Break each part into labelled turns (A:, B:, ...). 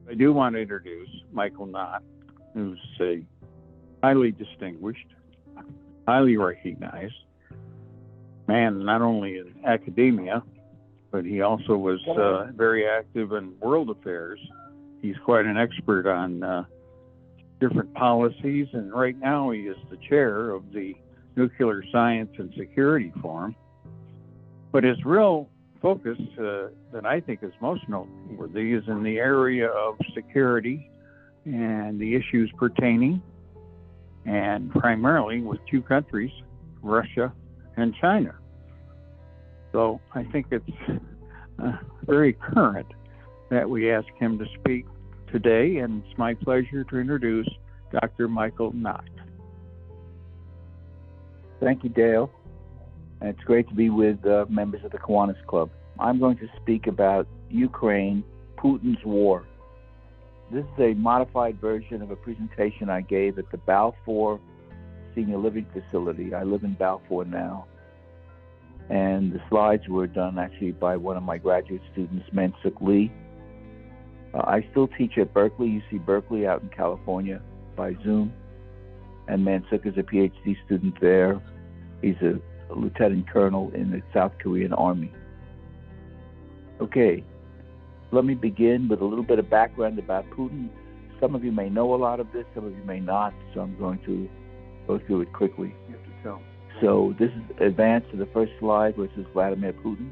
A: I do want to introduce Michael Knott, who's a highly distinguished, highly recognized man, not only in academia, but he also was very active in world affairs. He's quite an expert on different policies, and right now he is the chair of the Nuclear Science and Security Forum. But his real focus that I think is most noteworthy is in the area of security and the issues pertaining, and primarily with two countries, Russia and China. So I think it's very current that we ask him to speak today, and it's my pleasure to introduce Dr. Michael Nacht.
B: Thank you, Dale. And it's great to be with members of the Kiwanis Club. I'm going to speak about Ukraine, Putin's war. This is a modified version of a presentation I gave at the Balfour Senior Living Facility. I live in Balfour now. And the slides were done actually by one of my graduate students, Mansuk Lee. I still teach at Berkeley, UC Berkeley out in California by Zoom. And Mansuk is a PhD student there. He's a lieutenant colonel in the South Korean Army. Okay, let me begin with a little bit of background about Putin. Some of you may know a lot of this, some of you may not, so I'm going to go through it quickly.
A: You have to tell.
B: So this is advanced to the first slide, which is Vladimir Putin.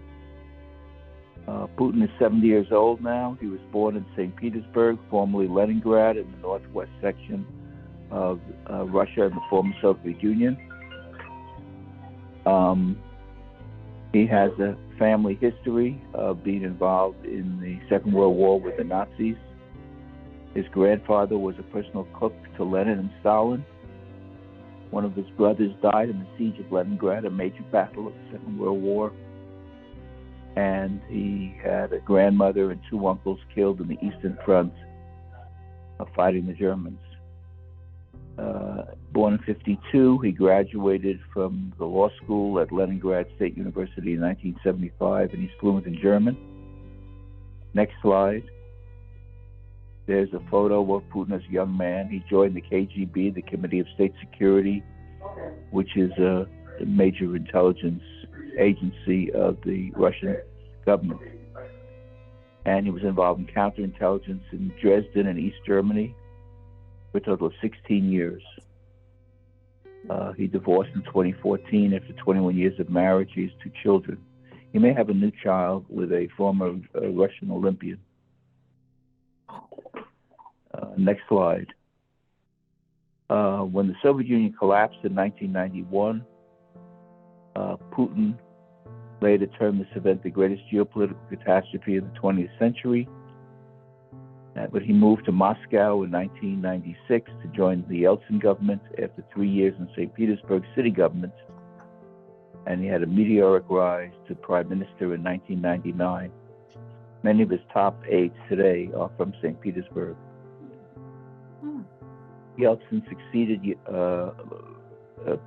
B: Putin is 70 years old now. He was born in St. Petersburg, formerly Leningrad, in the northwest section of Russia and the former Soviet Union. He has a family history of being involved in the Second World War with the Nazis. His grandfather was a personal cook to Lenin and Stalin. One of his brothers died in the siege of Leningrad, a major battle of the Second World War. And he had a grandmother and two uncles killed in the Eastern Front fighting the Germans. Born in 1952, he graduated from the law school at Leningrad State University in 1975, and he's fluent in German. Next slide. There's a photo of Putin as a young man. He joined the KGB, the Committee of State Security, which is a major intelligence agency of the Russian government. And he was involved in counterintelligence in Dresden and East Germany for a total of 16 years. He divorced in 2014 after 21 years of marriage. He has two children. He may have a new child with a former Russian Olympian. Next slide. When the Soviet Union collapsed in 1991, Putin later termed this event the greatest geopolitical catastrophe of the 20th century. But he moved to Moscow in 1996 to join the Yeltsin government after 3 years in St. Petersburg city government. And he had a meteoric rise to prime minister in 1999. Many of his top aides today are from St. Petersburg. Yeltsin succeeded,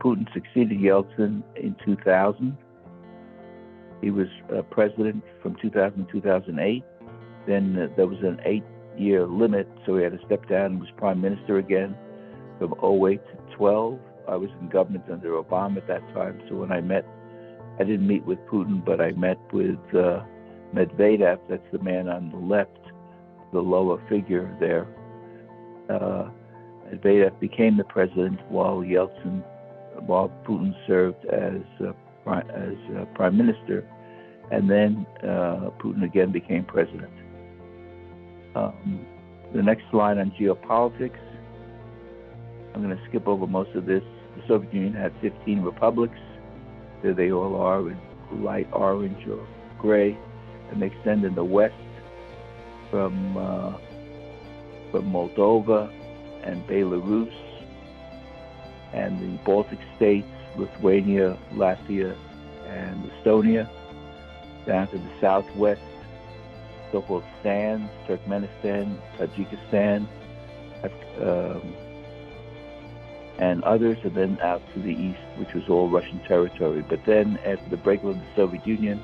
B: Putin succeeded Yeltsin in 2000. He was president from 2000 to 2008. Then there was an 8-year limit, so he had to step down and was prime minister again from 2008 to 12. I was in government under Obama at that time, so when I didn't meet with Putin, but I met with Medvedev. That's the man on the left, the lower figure there. Medvedev became the president while Putin served as prime minister, and then Putin again became president. The next slide on geopolitics. I'm going to skip over most of this. The Soviet Union had 15 republics. There they all are in light orange or gray, and they extend in the west from Moldova and Belarus, and the Baltic states, Lithuania, Latvia, and Estonia, down to the southwest, so-called Sands, Turkmenistan, Tajikistan, and others, and then out to the east, which was all Russian territory. But then, after the breakup of the Soviet Union,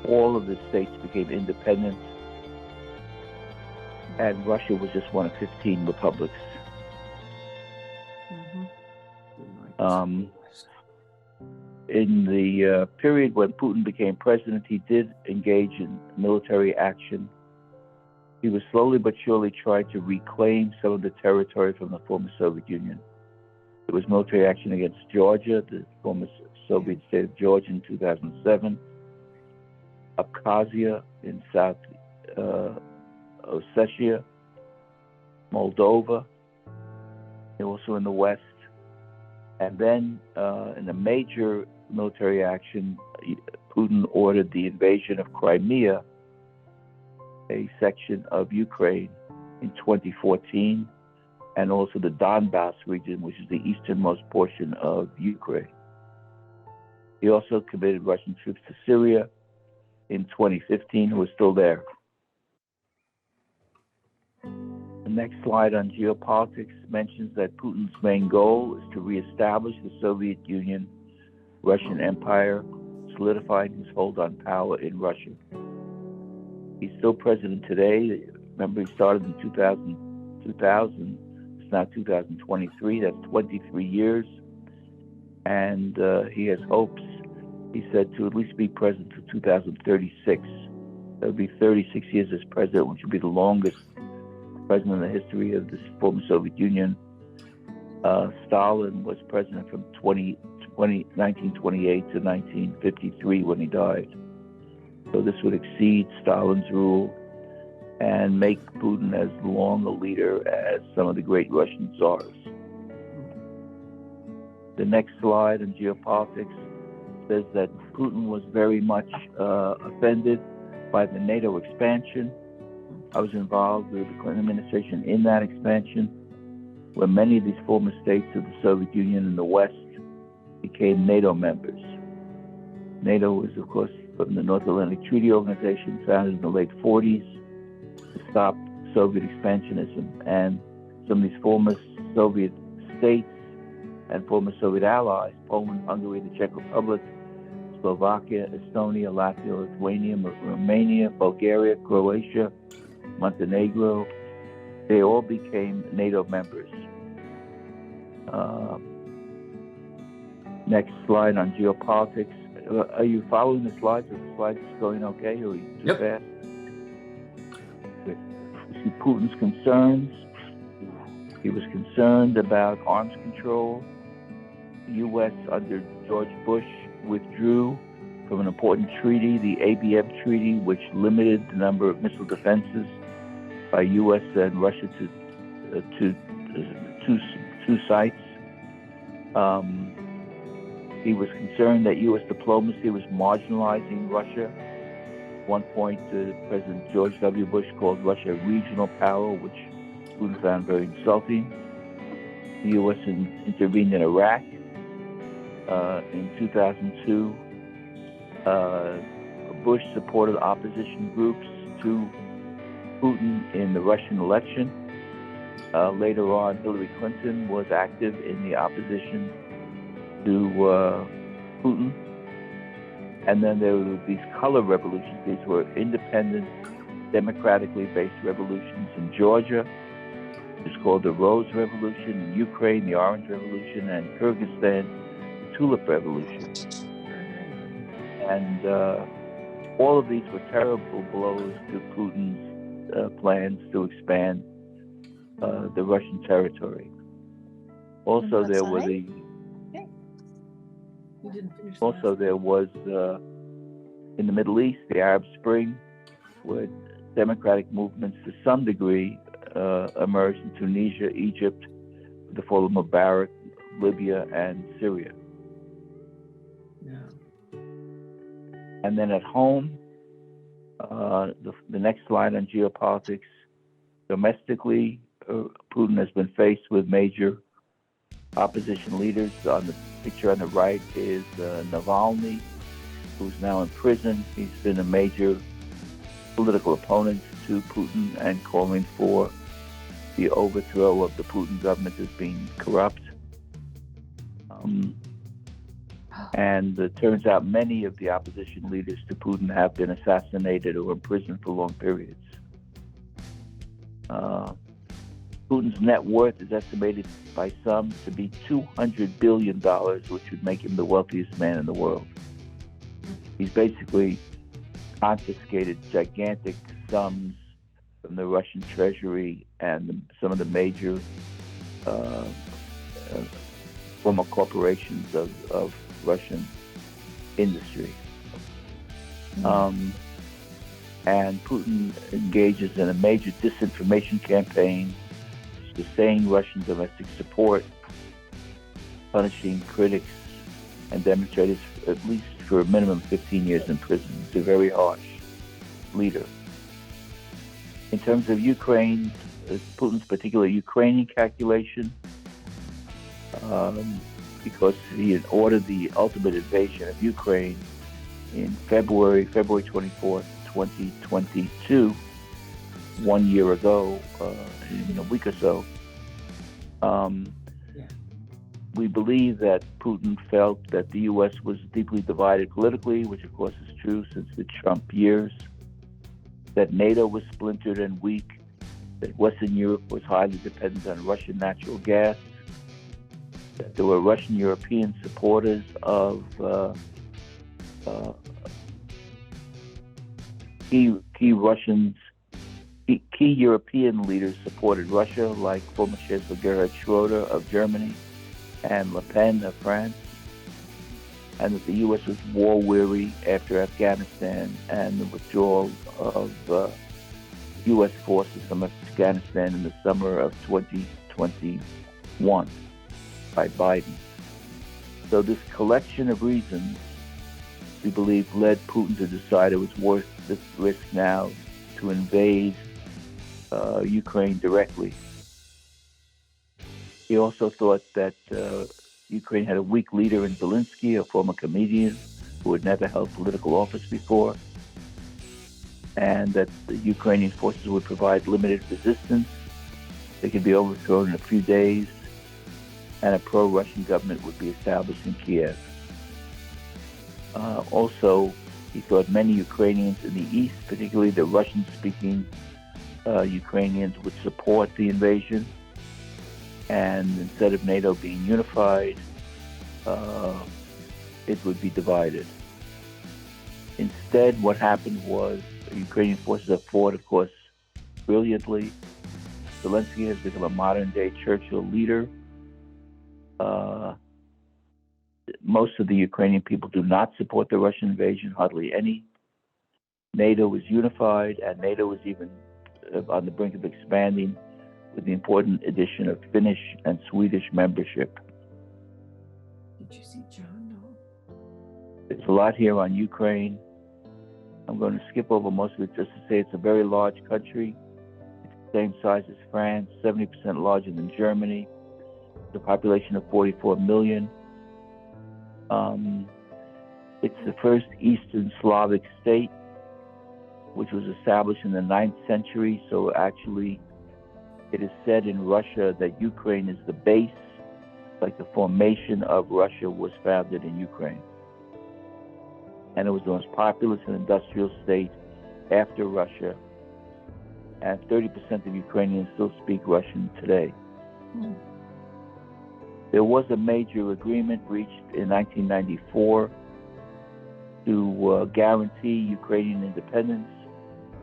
B: all of the states became independent. and Russia was just one of 15 republics. In the period when Putin became president, he did engage in military action. He was slowly but surely trying to reclaim some of the territory from the former Soviet Union. There was military action against Georgia, the former Soviet state of Georgia, in 2007, Abkhazia in South Ossetia, Moldova, also in the west. And then in a major military action, Putin ordered the invasion of Crimea, a section of Ukraine, in 2014, and also the Donbass region, which is the easternmost portion of Ukraine. He also committed Russian troops to Syria in 2015, who are still there. The next slide on geopolitics mentions that Putin's main goal is to reestablish the Soviet Union, Russian Empire, solidifying his hold on power in Russia. He's still president today. Remember, he started in 2000. It's now 2023. That's 23 years. And he has hopes, he said, to at least be president to 2036. That would be 36 years as president, which would be the longest president in the history of the former Soviet Union. Stalin was president from 1928 to 1953 when he died. So this would exceed Stalin's rule and make Putin as long a leader as some of the great Russian czars. The next slide on geopolitics says that Putin was very much offended by the NATO expansion. I was involved with the Clinton administration in that expansion, where many of these former states of the Soviet Union in the West became NATO members. NATO was, of course, from the North Atlantic Treaty Organization, founded in the late 40s to stop Soviet expansionism. And some of these former Soviet states and former Soviet allies, Poland, Hungary, the Czech Republic, Slovakia, Estonia, Latvia, Lithuania, Romania, Bulgaria, Croatia, Montenegro, they all became NATO members. Next slide on geopolitics. Are you following the slides? Are the slides going okay, or are you too fast? Good. You see Putin's concerns. He was concerned about arms control. The U.S. under George Bush withdrew from an important treaty, the ABM treaty, which limited the number of missile defenses by U.S. and Russia to two sites. He was concerned that U.S. diplomacy was marginalizing Russia. At one point, President George W. Bush called Russia a regional power, which Putin found very insulting. The U.S. intervened in Iraq. In 2002, Bush supported opposition groups to Putin in the Russian election. Later on, Hillary Clinton was active in the opposition to Putin. And then there were these color revolutions. These were independent, democratically based revolutions in Georgia. It's called the Rose Revolution. In Ukraine, the Orange Revolution. And Kyrgyzstan, the Tulip Revolution. And all of these were terrible blows to Putin's plans to expand the Russian territory. Also, there were there was in the Middle East, the Arab Spring, where democratic movements to some degree emerged in Tunisia, Egypt, with the fall of Mubarak, Libya, and Syria. And then at home, the next slide on geopolitics. Domestically, Putin has been faced with major opposition leaders. On the picture on the right is Navalny, who's now in prison. He's been a major political opponent to Putin and calling for the overthrow of the Putin government as being corrupt. And it turns out many of the opposition leaders to Putin have been assassinated or imprisoned for long periods. Putin's net worth is estimated by some to be $200 billion, which would make him the wealthiest man in the world. He's basically confiscated gigantic sums from the Russian treasury and some of the major former corporations of Russian industry. And Putin engages in a major disinformation campaign, sustained Russian domestic support, punishing critics and demonstrators at least for a minimum 15 years in prison. He's a very harsh leader. In terms of Ukraine, Putin's particular Ukrainian calculation, because he had ordered the ultimate invasion of Ukraine in February 24th, 2022, 1 year ago, in a week or so. We believe that Putin felt that the U.S. was deeply divided politically, which of course is true since the Trump years, that NATO was splintered and weak, that Western Europe was highly dependent on Russian natural gas, that there were Russian European supporters of key European leaders supported Russia, like former Chancellor Gerhard Schroeder of Germany and Le Pen of France, and that the U.S. was war-weary after Afghanistan and the withdrawal of U.S. forces from Afghanistan in the summer of 2021 by Biden. So this collection of reasons, we believe, led Putin to decide it was worth this risk now to invade Ukraine directly. He also thought that Ukraine had a weak leader in Zelensky, a former comedian who had never held political office before, and that the Ukrainian forces would provide limited resistance. They could be overthrown in a few days, and a pro-Russian government would be established in Kiev. Also, he thought many Ukrainians in the east, particularly the Russian-speaking Ukrainians, would support the invasion. And instead of NATO being unified, it would be divided. Instead, what happened was the Ukrainian forces have fought, of course, brilliantly. Zelensky has become a modern-day Churchill leader. Most of the Ukrainian people do not support the Russian invasion, hardly any. NATO is unified, and NATO is even on the brink of expanding with the important addition of Finnish and Swedish membership.
C: Did you see John? No.
B: There's a lot here on Ukraine. I'm going to skip over most of it just to say it's a very large country. It's the same size as France, 70% larger than Germany. The population of 44 million. It's the first Eastern Slavic state, which was established in the 9th century. So actually, it is said in Russia that Ukraine is the base, like the formation of Russia was founded in Ukraine. And it was the most populous and industrial state after Russia. And 30% of Ukrainians still speak Russian today. There was a major agreement reached in 1994 to guarantee Ukrainian independence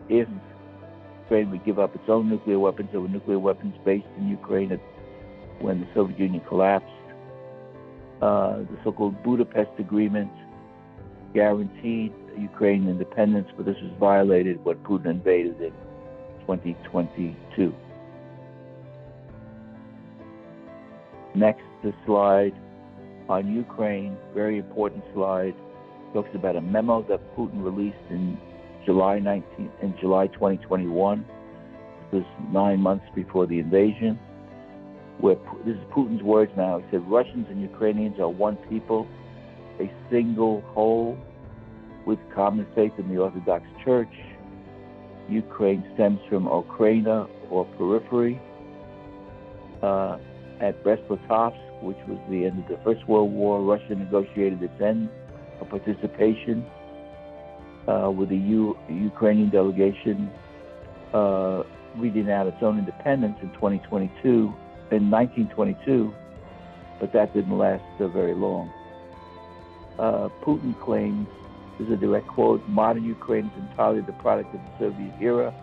B: if Ukraine would give up its own nuclear weapons. There were nuclear weapons based in Ukraine when the Soviet Union collapsed. The so-called Budapest Agreement guaranteed Ukrainian independence, but this was violated when Putin invaded in 2022. Next, the slide on Ukraine, very important slide, talks about a memo that Putin released in July 2021. It was 9 months before the invasion, where this is Putin's words now. He said, Russians and Ukrainians are one people, a single whole, with common faith in the Orthodox Church. Ukraine stems from Ukraina, or periphery. At Brest-Litovsk, which was the end of the First World War, Russia negotiated its end of participation with the Ukrainian delegation reading out its own independence in 1922, but that didn't last very long. Putin claims, this is a direct quote, modern Ukraine is entirely the product of the Soviet era.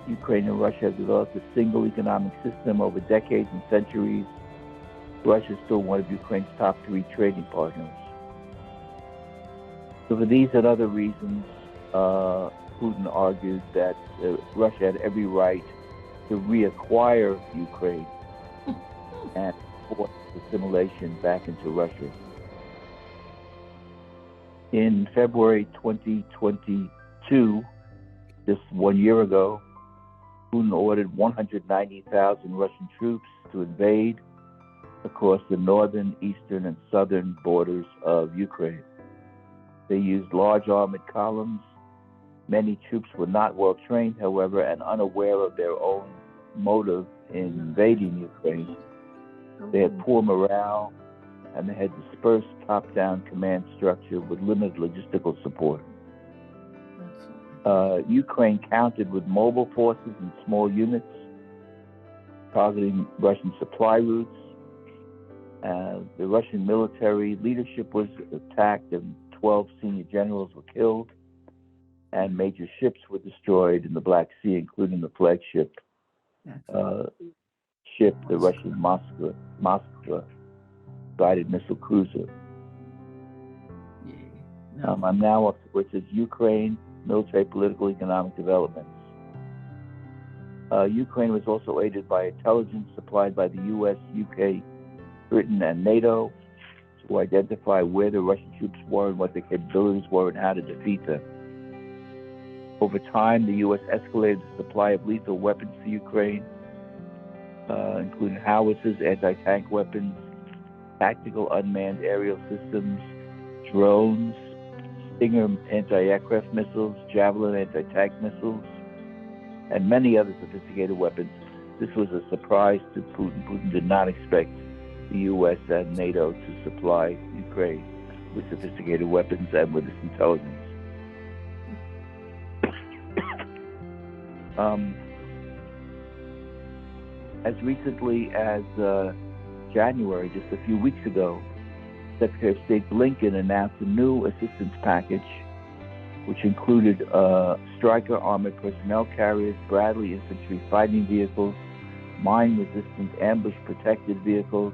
B: Ukraine and Russia have developed a single economic system over decades and centuries. Russia is still one of Ukraine's top 3 trading partners. So for these and other reasons, Putin argued that Russia had every right to reacquire Ukraine and force assimilation back into Russia. In February 2022, just 1 year ago, Putin ordered 190,000 Russian troops to invade across the northern, eastern, and southern borders of Ukraine. They used large armored columns. Many troops were not well trained, however, and unaware of their own motive in invading Ukraine. They had poor morale, and they had dispersed top-down command structure with limited logistical support. Ukraine countered with mobile forces and small units, targeting Russian supply routes. The Russian military leadership was attacked, and 12 senior generals were killed, and major ships were destroyed in the Black Sea, including the flagship ship, the Russian Moskva guided missile cruiser. I'm now up to where it says Ukraine, military, political, economic developments. Ukraine was also aided by intelligence supplied by the U.S., UK, Britain, and NATO to identify where the Russian troops were and what their capabilities were and how to defeat them. Over time, the U.S. escalated the supply of lethal weapons to Ukraine, including howitzers, anti-tank weapons, tactical unmanned aerial systems, drones, Stinger anti-aircraft missiles, Javelin anti-tank missiles, and many other sophisticated weapons. This was a surprise to Putin. Putin did not expect the U.S. and NATO to supply Ukraine with sophisticated weapons and with this intelligence. As recently as January, just a few weeks ago, Secretary of State Blinken announced a new assistance package, which included Stryker armored personnel carriers, Bradley infantry fighting vehicles, mine-resistant ambush-protected vehicles,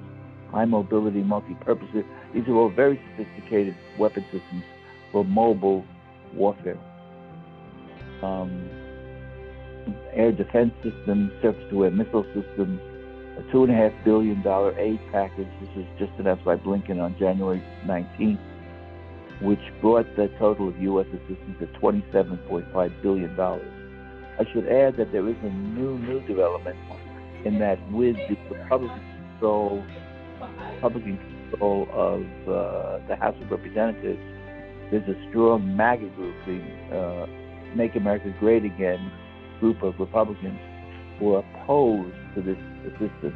B: high-mobility multi-purpose. These are all very sophisticated weapon systems for mobile warfare. Air defense systems, surface-to-air missile systems, a $2.5 billion aid package. This was just announced by Blinken on January 19th, which brought the total of U.S. assistance to $27.5 billion. I should add that there is a new development in that with the Republican control of the House of Representatives, there's a strong MAGA group, the Make America Great Again group of Republicans who are opposed to this assistance.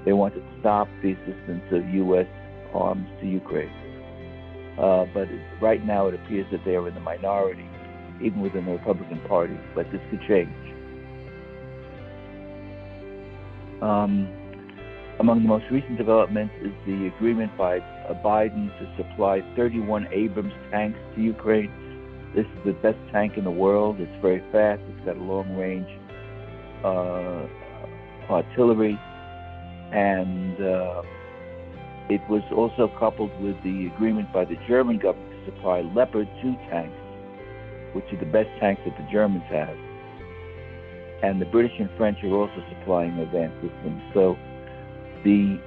B: They want to stop the assistance of U.S. arms to Ukraine. But right now it appears that they are in the minority, even within the Republican Party, but this could change. Among the most recent developments is the agreement by Biden to supply 31 Abrams tanks to Ukraine. This is the best tank in the world. It's very fast. It's got a long-range artillery, and it was also coupled with the agreement by the German government to supply Leopard 2 tanks, which are the best tanks that the Germans have. And the British and French are also supplying advanced systems. So the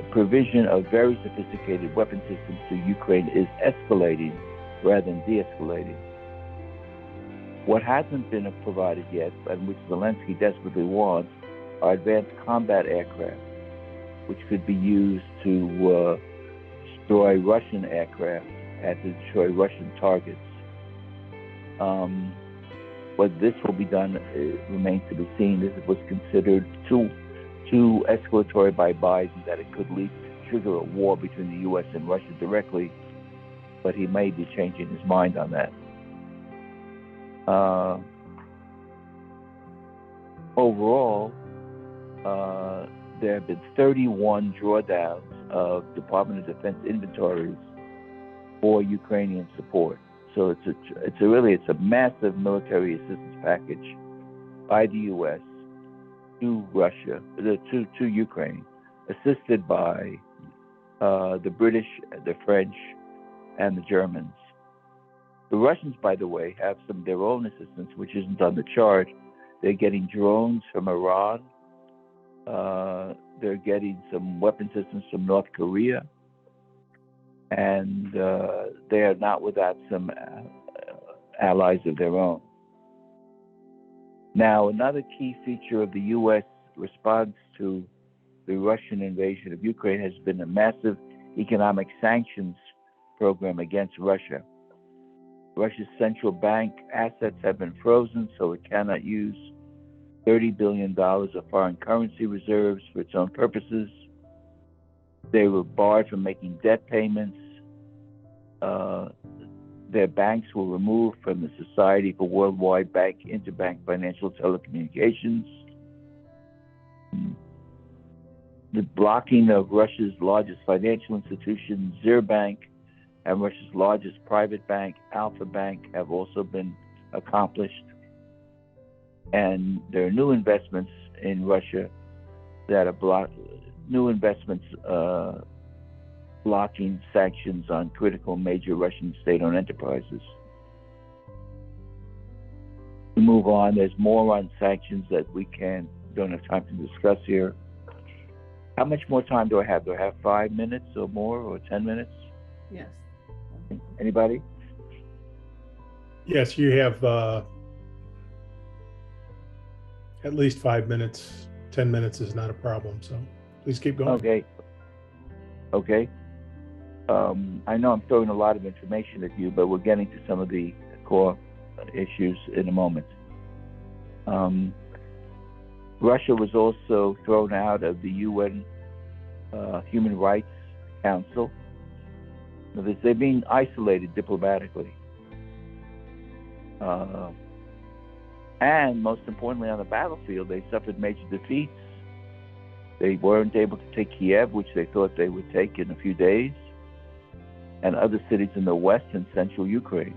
B: provision of very sophisticated weapon systems to Ukraine is escalating rather than de-escalating. What hasn't been provided yet, and which Zelensky desperately wants, are advanced combat aircraft, which could be used to destroy Russian aircraft and to destroy Russian targets. Whether this will be done remains to be seen. This was considered too escalatory by Biden that it could trigger a war between the U.S. and Russia directly, but he may be changing his mind on that. Overall, there have been 31 drawdowns of Department of Defense inventories for Ukrainian support. So it's a massive military assistance package by the U.S. to Russia, to Ukraine, assisted by the British, the French, and the Germans. The Russians, by the way, have some of their own assistance, which isn't on the chart. They're getting drones from Iran. They're getting some weapon systems from North Korea. And they are not without some allies of their own. Now, another key feature of the U.S. response to the Russian invasion of Ukraine has been a massive economic sanctions program against Russia. Russia's central bank assets have been frozen, so it cannot use $30 billion of foreign currency reserves for its own purposes. They were barred from making debt payments. Their banks were removed from the Society for Worldwide Interbank Financial Telecommunications. The blocking of Russia's largest financial institution, Sberbank, and Russia's largest private bank, Alfa Bank, have also been accomplished. And there are new investments in Russia that are blocking sanctions on critical major Russian state-owned enterprises. To move on, there's more on sanctions that we don't have time to discuss here. How much more time do I have? Do I have 5 minutes or more, or 10 minutes?
C: Yes.
B: Anybody?
D: Yes, you have at least 5 minutes. 10 minutes is not a problem, so please keep going.
B: Okay. I know I'm throwing a lot of information at you, but we're getting to some of the core issues in a moment. Russia was also thrown out of the UN Human Rights Council. They're being isolated diplomatically. And most importantly, on the battlefield, they suffered major defeats. They weren't able to take Kiev, which they thought they would take in a few days, and other cities in the west and central Ukraine.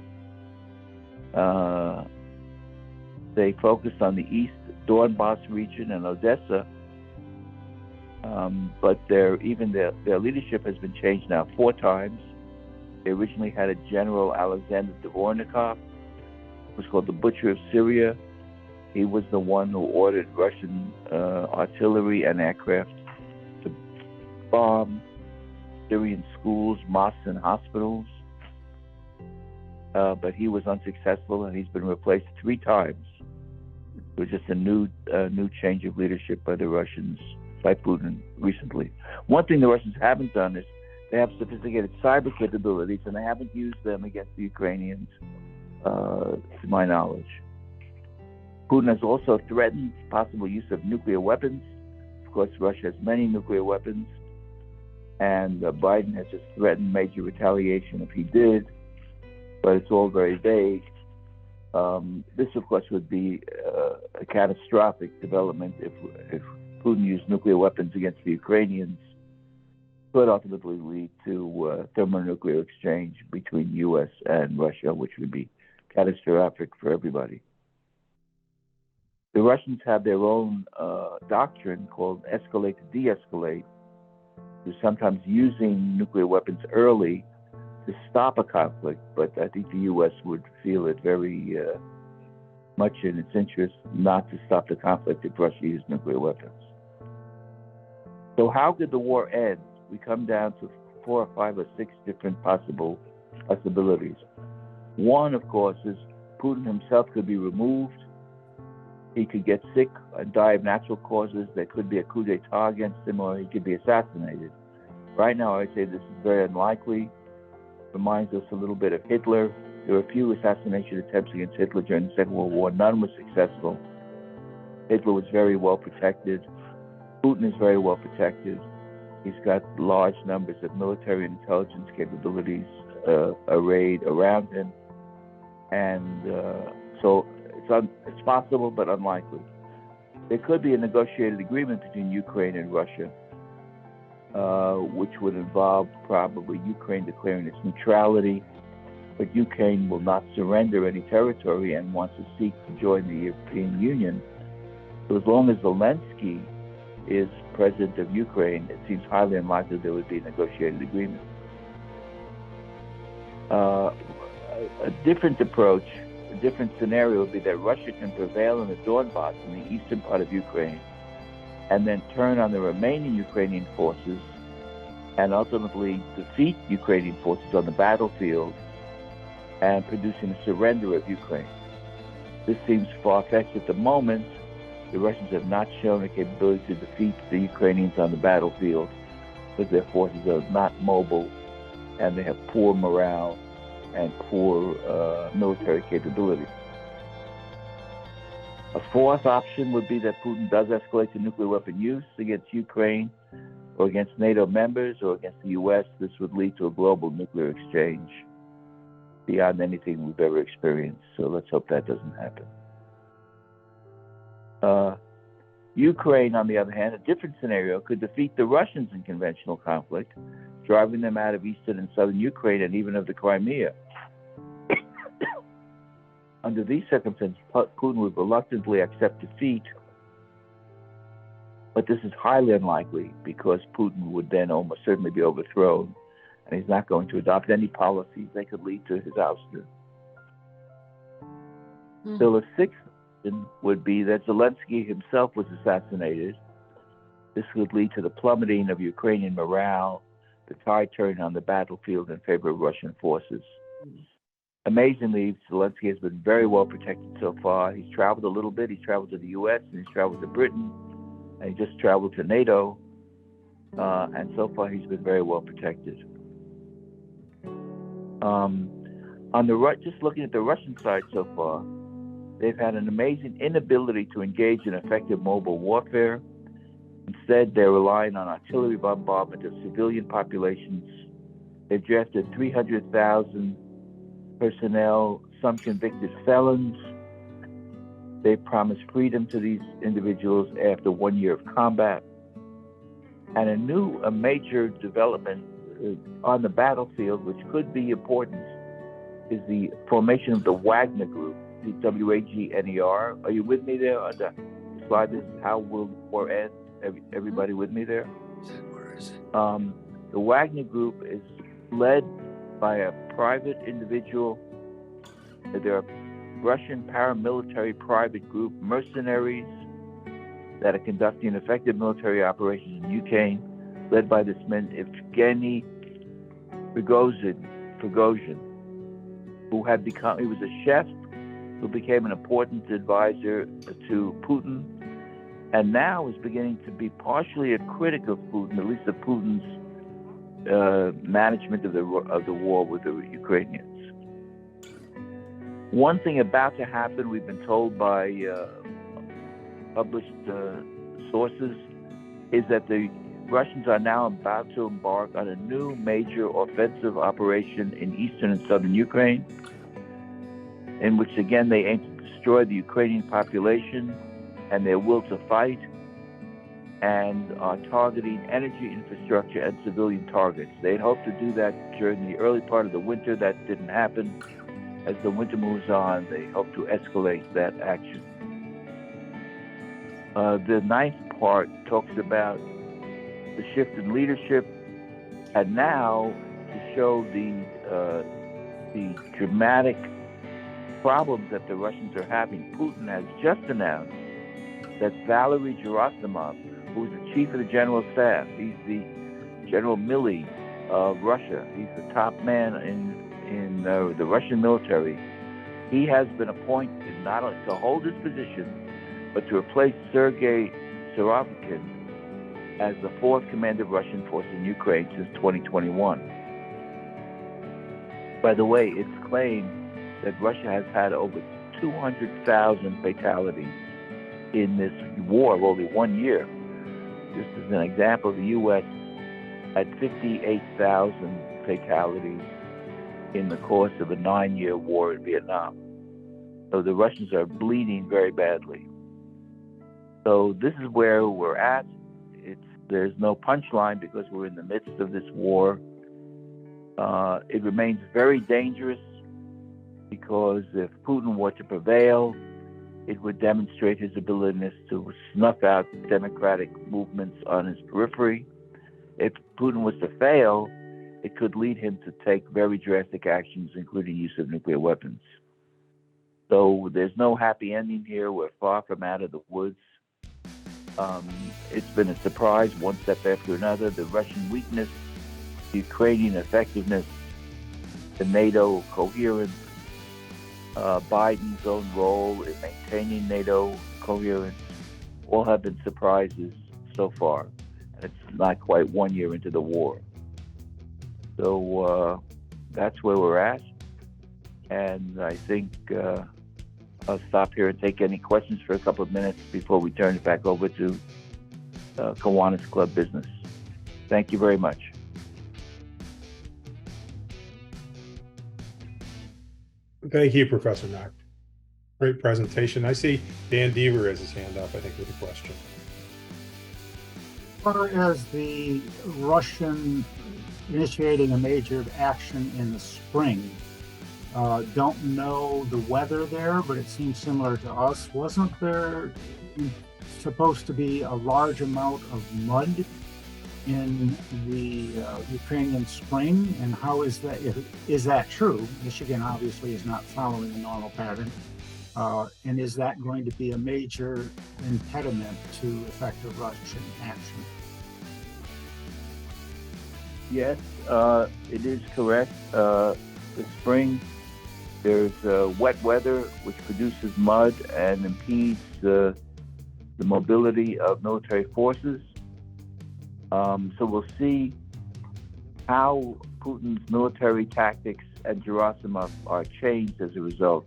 B: They focused on the east Donbass region and Odessa, but their leadership has been changed now 4 times. They originally had a General Alexander Dvornikov, who was called the Butcher of Syria. He was the one who ordered Russian artillery and aircraft to bomb Syrian schools, mosques, and hospitals. But he was unsuccessful, and he's been replaced 3 times. It was just a new change of leadership by the Russians, by Putin recently. One thing the Russians haven't done is they have sophisticated cyber capabilities, and they haven't used them against the Ukrainians, to my knowledge. Putin has also threatened possible use of nuclear weapons. Of course, Russia has many nuclear weapons, and Biden has just threatened major retaliation if he did, but it's all very vague. This, of course, would be a catastrophic development if Putin used nuclear weapons against the Ukrainians. Could ultimately lead to thermonuclear exchange between U.S. and Russia, which would be catastrophic for everybody. The Russians have their own doctrine called escalate to de-escalate, who's sometimes using nuclear weapons early to stop a conflict, but I think the U.S. would feel it very much in its interest not to stop the conflict if Russia used nuclear weapons. So how could the war end? We come down to 4 or 5 or 6 different possibilities. One, of course, is Putin himself could be removed. He could get sick and die of natural causes. There could be a coup d'etat against him, or he could be assassinated. Right now, I say this is very unlikely. Reminds us a little bit of Hitler. There were a few assassination attempts against Hitler during the Second World War. None was successful. Hitler was very well protected. Putin is very well protected. He's got large numbers of military and intelligence capabilities arrayed around him. And so it's possible, but unlikely. there could be a negotiated agreement between Ukraine and Russia, which would involve probably Ukraine declaring its neutrality, but Ukraine will not surrender any territory and wants to seek to join the European Union. So as long as Zelensky is president of Ukraine, it seems highly unlikely there would be a negotiated agreement. A different approach, a different scenario would be that Russia can prevail in the Donbass, in the eastern part of Ukraine, and then turn on the remaining Ukrainian forces and ultimately defeat Ukrainian forces on the battlefield and producing a surrender of Ukraine. This seems far-fetched at the moment. The Russians have not shown a capability to defeat the Ukrainians on the battlefield because their forces are not mobile and they have poor morale and poor military capability. A fourth option would be that Putin does escalate to nuclear weapon use against Ukraine or against NATO members or against the U.S. This would lead to a global nuclear exchange beyond anything we've ever experienced. So let's hope that doesn't happen. Ukraine, on the other hand, a different scenario, could defeat the Russians in conventional conflict, driving them out of eastern and southern Ukraine and even of the Crimea. Under these circumstances, Putin would reluctantly accept defeat, but this is highly unlikely because Putin would then almost certainly be overthrown, and he's not going to adopt any policies that could lead to his ouster. So the sixth option would be that Zelensky himself was assassinated. This would lead to the plummeting of Ukrainian morale, the tide turning on the battlefield in favor of Russian forces. Amazingly, Zelensky has been very well protected so far. He's traveled a little bit. He's traveled to the U.S. and he's traveled to Britain, and he just traveled to NATO. And so far, he's been very well protected. On the right, just looking at the Russian side so far, they've had an amazing inability to engage in effective mobile warfare. Instead, they're relying on artillery bombardment of civilian populations. They've drafted 300,000 personnel, some convicted felons. They promised freedom to these individuals after 1 year of combat. And a major development on the battlefield, which could be important, is the formation of the Wagner Group, the W-A-G-N-E-R. Are you with me there on the slide? This is how will the war end? Everybody with me there?
C: Where is it?
B: The Wagner Group is led by a private individual. There are Russian paramilitary private group mercenaries that are conducting effective military operations in Ukraine, led by this man Evgeny Prigozhin, who was a chef who became an important advisor to Putin, and now is beginning to be partially a critic of Putin, at least of Putin's management of the war with the Ukrainians. One thing about to happen, we've been told by published sources, is that the Russians are now about to embark on a new major offensive operation in eastern and southern Ukraine, in which again they aim to destroy the Ukrainian population and their will to fight, and are targeting energy infrastructure and civilian targets. They'd hoped to do that during the early part of the winter. That didn't happen. As the winter moves on, they hope to escalate that action. The ninth part talks about the shift in leadership, and now to show the dramatic problems that the Russians are having, Putin has just announced that Valery Gerasimov, who's the chief of the general staff, he's the General Milley of Russia, he's the top man in the Russian military, he has been appointed not only to hold his position, but to replace Sergei Surovikin as the fourth commander of Russian forces in Ukraine since 2021. By the way, it's claimed that Russia has had over 200,000 fatalities in this war of only 1 year. Just as an example, the U.S. had 58,000 fatalities in the course of a 9-year war in Vietnam. So the Russians are bleeding very badly. So this is where we're at. There's no punchline because we're in the midst of this war. It remains very dangerous because if Putin were to prevail, it would demonstrate his ability to snuff out democratic movements on his periphery. If Putin was to fail, it could lead him to take very drastic actions, including use of nuclear weapons. So there's no happy ending here. We're far from out of the woods. It's been a surprise, one step after another. The Russian weakness, the Ukrainian effectiveness, the NATO coherence, Biden's own role in maintaining NATO coherence, all have been surprises so far. And it's not quite 1 year into the war. So that's where we're at. And I think I'll stop here and take any questions for a couple of minutes before we turn it back over to Kiwanis Club business. Thank you very much.
D: Thank you, Professor Nacht. Great presentation. I see Dan Deaver has his hand up, I think, with a question.
E: As far as the Russian initiating a major action in the spring, don't know the weather there, but it seems similar to us. Wasn't there supposed to be a large amount of mud in the Ukrainian spring? And how is that? Is that true? Michigan obviously is not following the normal pattern. And is that going to be a major impediment to effective Russian action?
B: Yes, it is correct. The spring, there's wet weather, which produces mud and impedes the mobility of military forces. So we'll see how Putin's military tactics and Gerasimov are changed as a result.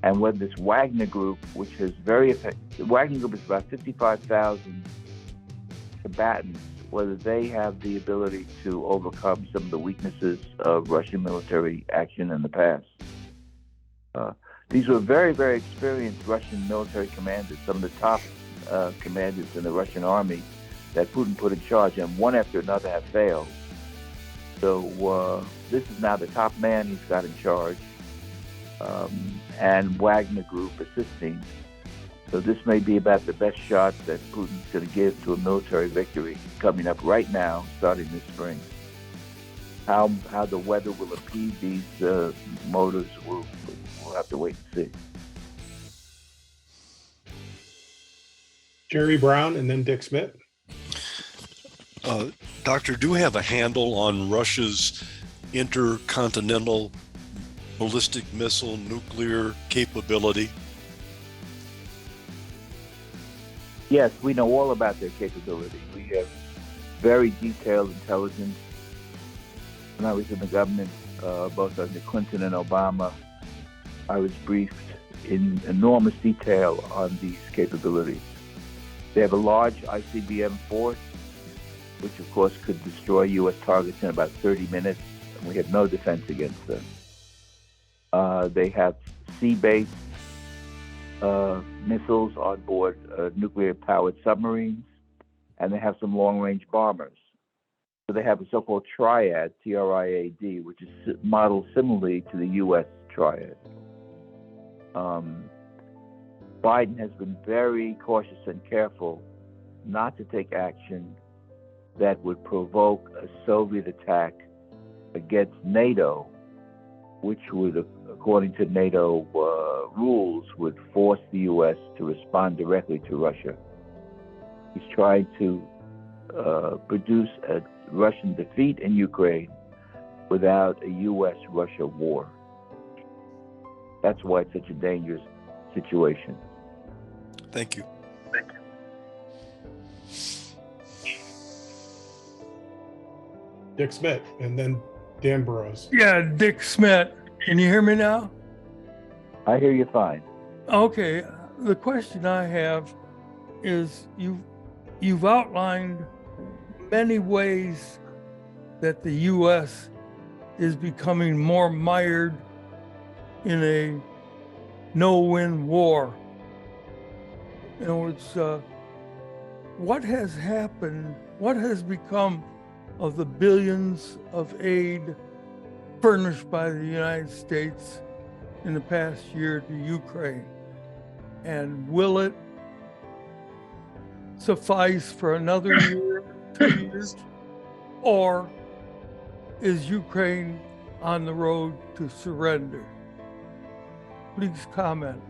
B: And whether this Wagner group, which is very effective, the Wagner group is about 55,000 combatants, whether they have the ability to overcome some of the weaknesses of Russian military action in the past. These were very, very experienced Russian military commanders, some of the top commanders in the Russian army that Putin put in charge, and one after another have failed. So this is now the top man he's got in charge, and Wagner Group assisting. So this may be about the best shot that Putin's going to give to a military victory coming up right now, starting this spring. How the weather will impede these motives, we'll have to wait and see.
D: Jerry Brown and then Dick Smith.
F: Doctor, do we have a handle on Russia's intercontinental ballistic missile nuclear capability?
B: Yes, we know all about their capability. We have very detailed intelligence. When I was in the government, both under Clinton and Obama, I was briefed in enormous detail on these capabilities. They have a large ICBM force, which of course could destroy U.S. targets in about 30 minutes, and we have no defense against them. They have sea-based missiles on board nuclear-powered submarines, and they have some long-range bombers. So they have a so-called triad, TRIAD, which is modeled similarly to the U.S. triad. Biden has been very cautious and careful not to take action that would provoke a Soviet attack against NATO, which would, according to NATO rules, would force the U.S. to respond directly to Russia. He's trying to produce a Russian defeat in Ukraine without a U.S.-Russia war. That's why it's such a dangerous situation.
F: Thank you.
D: Dick Smith and then Dan Burrows.
G: Yeah, Dick Smith. Can you hear me now?
B: I hear you fine.
G: Okay. The question I have is you've outlined many ways that the U.S. is becoming more mired in a no-win war. You know, it's what has happened, what has become of the billions of aid furnished by the United States in the past year to Ukraine? And will it suffice for another year, 2 years? Or is Ukraine on the road to surrender? Please comment.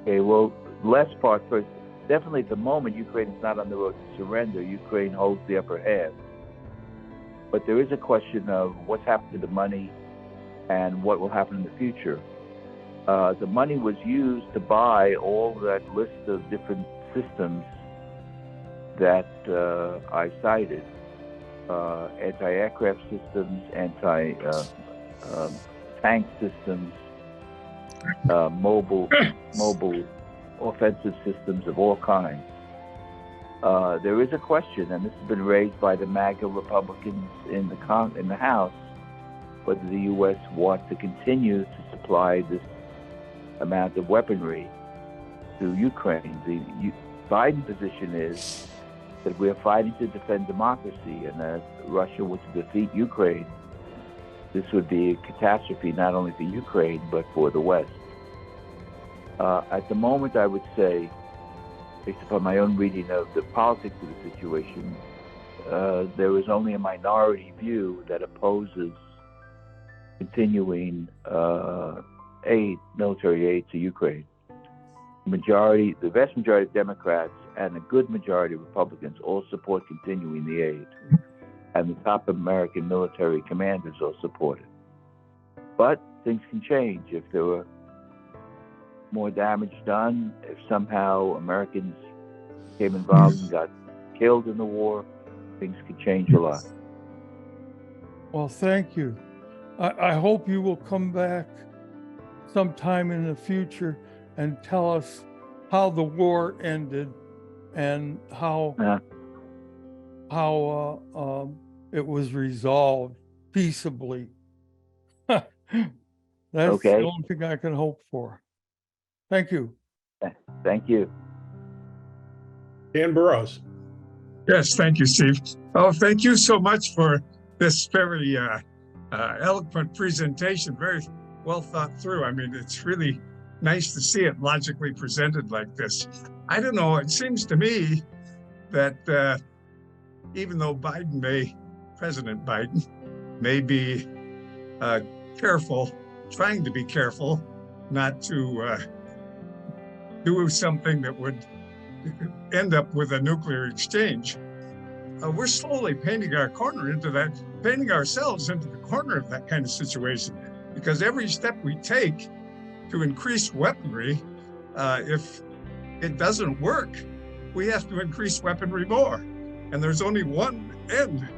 B: Okay, well, last part first. Definitely at the moment, Ukraine is not on the road to surrender. Ukraine holds the upper hand. But there is a question of what's happened to the money and what will happen in the future. The money was used to buy all that list of different systems that I cited. Anti-aircraft systems, anti-tank systems, mobile offensive systems of all kinds. There is a question, and this has been raised by the MAGA Republicans in the House, whether the U.S. wants to continue to supply this amount of weaponry to Ukraine. The Biden position is that we are fighting to defend democracy, and that Russia were to defeat Ukraine, this would be a catastrophe not only for Ukraine, but for the West. At the moment, I would say, based upon my own reading of the politics of the situation, there is only a minority view that opposes continuing military aid to Ukraine. The vast majority of Democrats and a good majority of Republicans all support continuing the aid, and the top American military commanders all support it. But things can change if there were more damage done, if somehow Americans became involved and got killed in the war, things could change a lot.
G: Well, thank you. I hope you will come back sometime in the future and tell us how the war ended and how it was resolved peaceably. That's
B: Okay.
G: the only thing I can hope for. Thank you.
B: Thank you.
D: Dan Burrows.
H: Yes, thank you, Steve. Oh, thank you so much for this very eloquent presentation, very well thought through. I mean, it's really nice to see it logically presented like this. I don't know, it seems to me that even though President Biden may be trying to be careful not to do something that would end up with a nuclear exchange, we're slowly painting ourselves into the corner of that kind of situation, because every step we take to increase weaponry, if it doesn't work, we have to increase weaponry more. And there's only one end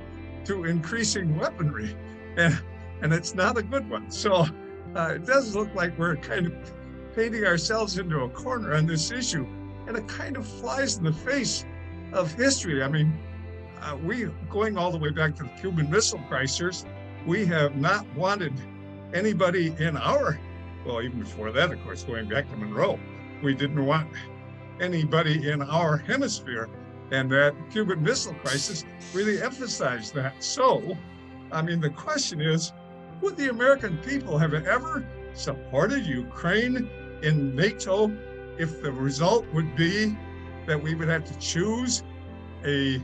H: to increasing weaponry, and it's not a good one. So it does look like we're kind of painting ourselves into a corner on this issue, and it kind of flies in the face of history. I mean, going all the way back to the Cuban Missile Crisis, we have not wanted anybody even before that, of course, going back to Monroe, we didn't want anybody in our hemisphere, and that Cuban Missile Crisis really emphasized that. So, I mean, the question is, would the American people have ever supported Ukraine in NATO if the result would be that we would have to choose a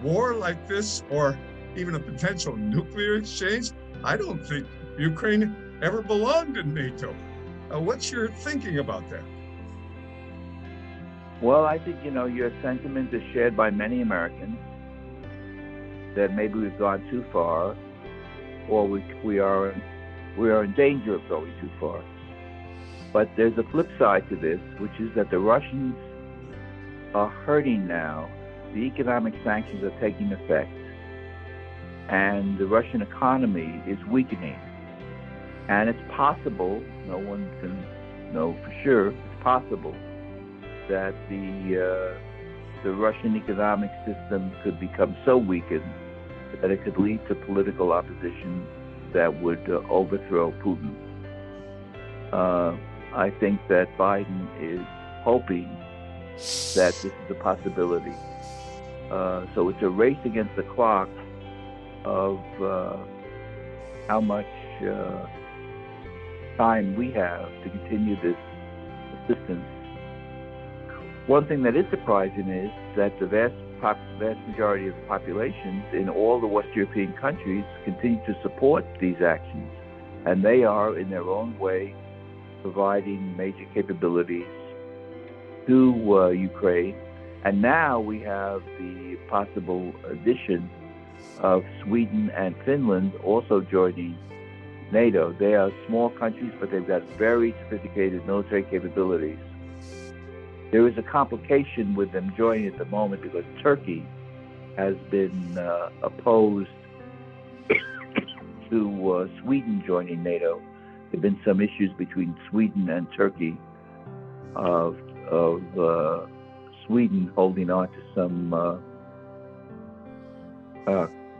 H: war like this or even a potential nuclear exchange? I don't think Ukraine ever belonged in NATO. What's your thinking about that?
B: Well, I think, your sentiment is shared by many Americans, that maybe we've gone too far, or we are in danger of going too far. But there's a flip side to this, which is that the Russians are hurting now. The economic sanctions are taking effect, and the Russian economy is weakening. And it's possible, no one can know for sure, it's possible that the Russian economic system could become so weakened that it could lead to political opposition that would overthrow Putin. I think that Biden is hoping that this is a possibility. So it's a race against the clock of how much time we have to continue this assistance. One thing that is surprising is that the vast majority of the populations in all the West European countries continue to support these actions, and they are, in their own way, providing major capabilities to Ukraine. And now we have the possible addition of Sweden and Finland also joining NATO. They are small countries, but they've got very sophisticated military capabilities. There is a complication with them joining at the moment because Turkey has been opposed to Sweden joining NATO. There have been some issues between Sweden and Turkey of Sweden holding on to some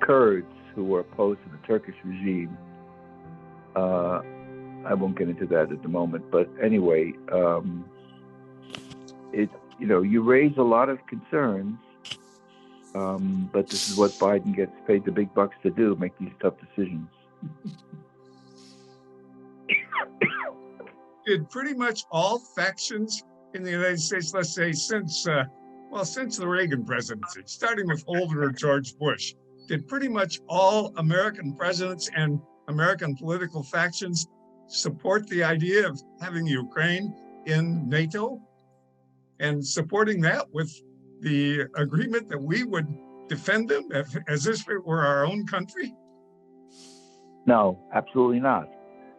B: Kurds who were opposed to the Turkish regime. I won't get into that at the moment, but anyway, you raise a lot of concerns, but this is what Biden gets paid the big bucks to do, make these tough decisions.
H: Did pretty much all factions in the United States, let's say since the Reagan presidency, starting with Holder or George Bush, did pretty much all American presidents and American political factions support the idea of having Ukraine in NATO and supporting that with the agreement that we would defend them as if it were our own country?
B: No, absolutely not.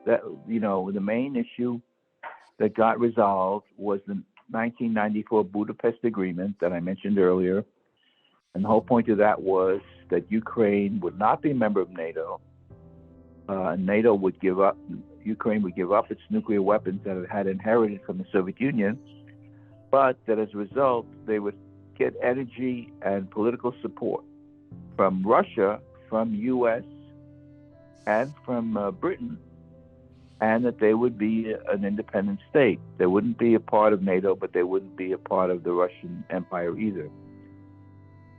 B: That, the main issue that got resolved was the 1994 Budapest Agreement that I mentioned earlier. And the whole point of that was that Ukraine would not be a member of NATO. Ukraine would give up its nuclear weapons that it had inherited from the Soviet Union, but that as a result, they would get energy and political support from Russia, from US, and from Britain, and that they would be an independent state. They wouldn't be a part of NATO, but they wouldn't be a part of the Russian Empire either.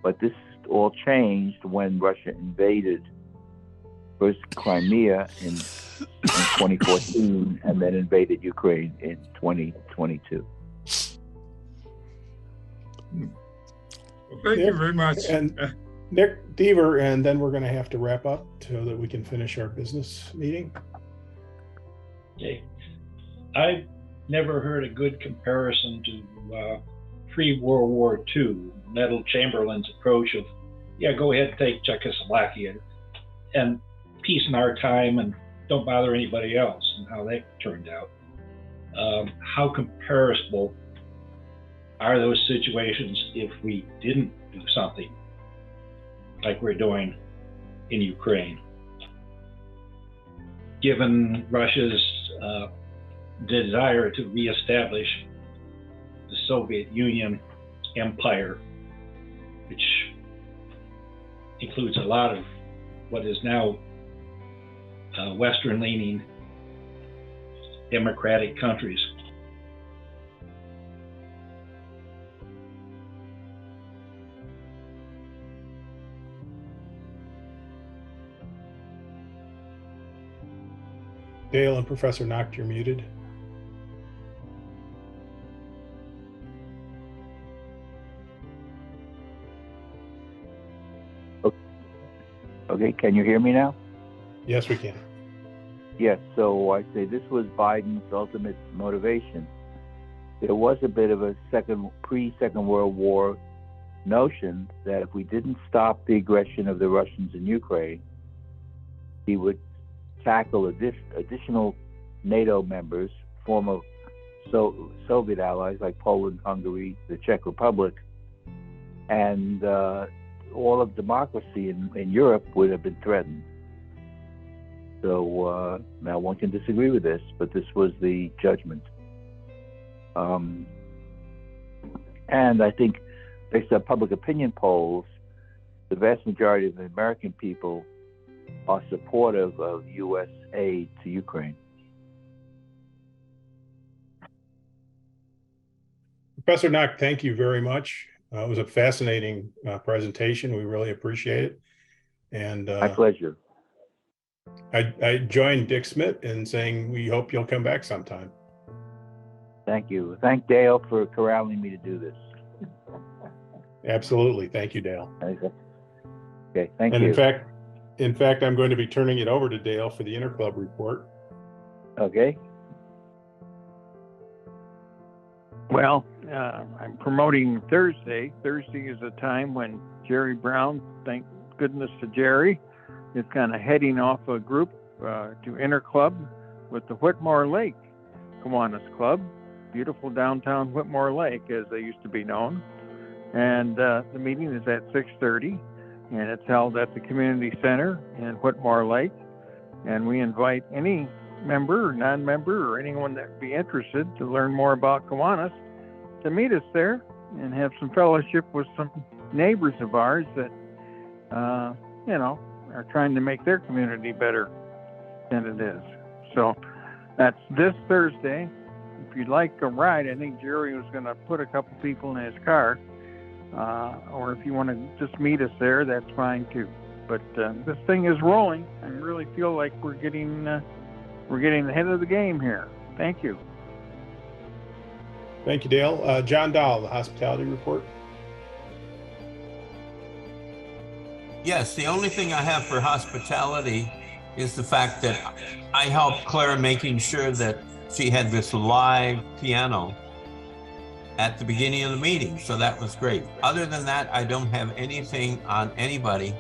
B: But this all changed when Russia invaded first Crimea in 2014 and then invaded Ukraine in 2022.
H: Well, thank you very much.
D: And Nick Deaver, and then we're going to have to wrap up so that we can finish our business meeting.
I: Okay. I've never heard a good comparison to pre-World War II, Neville Chamberlain's approach of, go ahead and take Czechoslovakia and peace in our time and don't bother anybody else, and how that turned out. How comparable are those situations if we didn't do something like we're doing in Ukraine? Given Russia's desire to reestablish the Soviet Union empire, which includes a lot of what is now Western-leaning democratic countries.
D: Dale and Professor Nacht, you're muted.
B: Okay, can you hear me now?
D: Yes, we can.
B: Yes, so I say this was Biden's ultimate motivation. There was a bit of a pre-Second World War notion that if we didn't stop the aggression of the Russians in Ukraine, he would tackle additional NATO members, former Soviet allies like Poland, Hungary, the Czech Republic, and all of democracy in Europe would have been threatened. So now one can disagree with this, but this was the judgment. And I think based on public opinion polls, the vast majority of the American people are supportive of U.S. aid to Ukraine.
D: Professor Nacht, thank you very much. It was a fascinating presentation. We really appreciate it. And
B: My pleasure.
D: I joined Dick Smith in saying we hope you'll come back sometime.
B: Thank you. Thank Dale for corralling me to do this.
D: Absolutely. Thank you, Dale.
B: Okay, thank
D: and
B: you.
D: In fact, I'm going to be turning it over to Dale for the Interclub report.
B: Okay.
A: Well, I'm promoting Thursday. Thursday is a time when Jerry Brown, thank goodness to Jerry, is kind of heading off a group to Interclub with the Whitmore Lake Kiwanis Club, beautiful downtown Whitmore Lake, as they used to be known. And the meeting is at 6:30, and it's held at the community center in Whitmore Lake. And we invite any member or non-member or anyone that would be interested to learn more about Kiwanis to meet us there and have some fellowship with some neighbors of ours that, are trying to make their community better than it is. So that's this Thursday. If you'd like a ride, I think Jerry was going to put a couple people in his car. Or if you want to just meet us there, that's fine too. But this thing is rolling. I really feel like we're getting ahead of the game here. Thank you.
D: Thank you, Dale. John Dahl, the hospitality report.
J: Yes, the only thing I have for hospitality is the fact that I helped Claire making sure that she had this live piano at the beginning of the meeting. So that was great. Other than that, I don't have anything on anybody.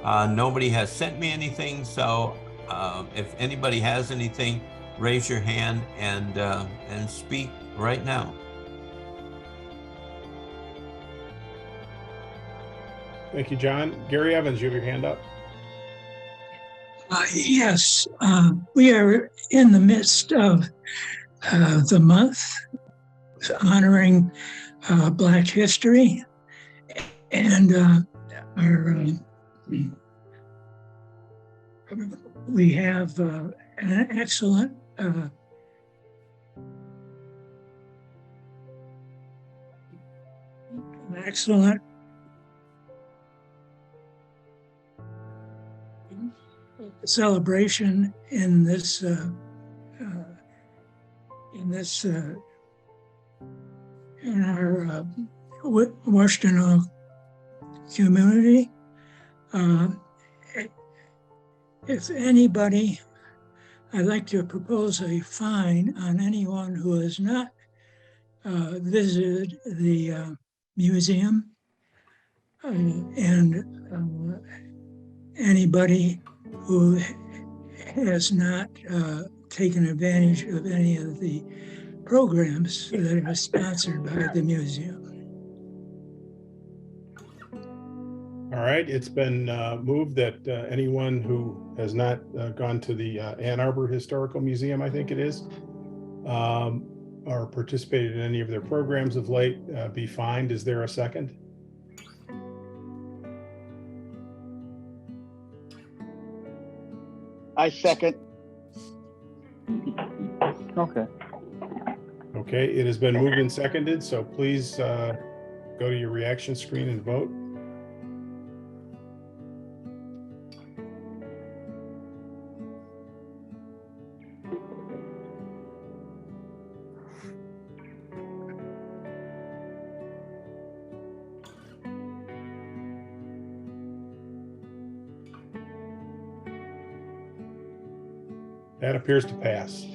J: Nobody has sent me anything. So if anybody has anything, raise your hand and speak right now.
D: Thank you, John. Gary Evans, you have your hand up.
K: Yes, we are in the midst of the month honoring Black history, and we have an excellent celebration in this in our Washington community. If anybody, I'd like to propose a fine on anyone who has not visited the museum, and anybody who has not taken advantage of any of the programs that are sponsored by the museum.
D: All right, it's been moved that anyone who has not gone to the Ann Arbor Historical Museum, I think it is, or participated in any of their programs of late, be fined. Is there a second?
L: I second.
A: Okay.
D: Okay, it has been moved and seconded, so please go to your reaction screen and vote. That appears to pass.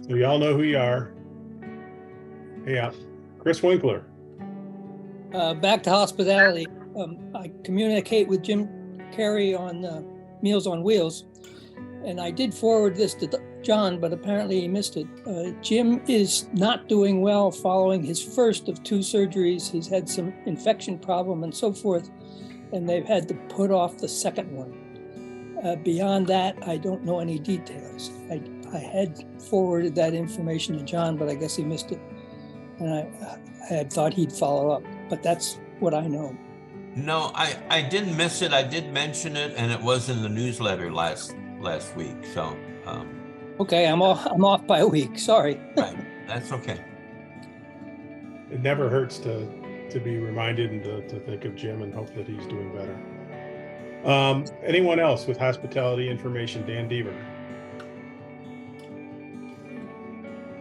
D: So y'all know who you are. Hey, Chris Winkler.
M: Back to hospitality. I communicate with Jim Carey on Meals on Wheels, and I did forward this to John, but apparently he missed it. Jim is not doing well following his first of 2 surgeries. He's had some infection problem and so forth, and they've had to put off the second one. Beyond that, I don't know any details. I had forwarded that information to John, but I guess he missed it. And I had thought he'd follow up, but that's what I know.
J: No, I didn't miss it. I did mention it, and it was in the newsletter last week. So,
M: Okay, I'm off by a week. Sorry.
J: right, that's okay.
D: It never hurts to be reminded and to think of Jim and hope that he's doing better. Anyone else with hospitality information? Dan Deaver.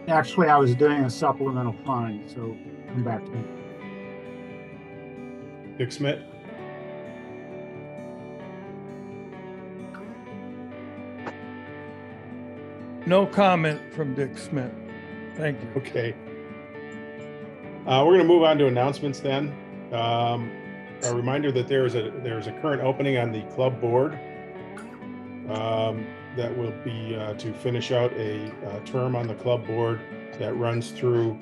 E: Actually, I was doing a supplemental find, so come back to me.
D: Dick Smith.
G: No comment from Dick Smith. Thank you.
D: Okay. We're going to move on to announcements then. A reminder that there's a current opening on the club board that will be to finish out a term on the club board that runs through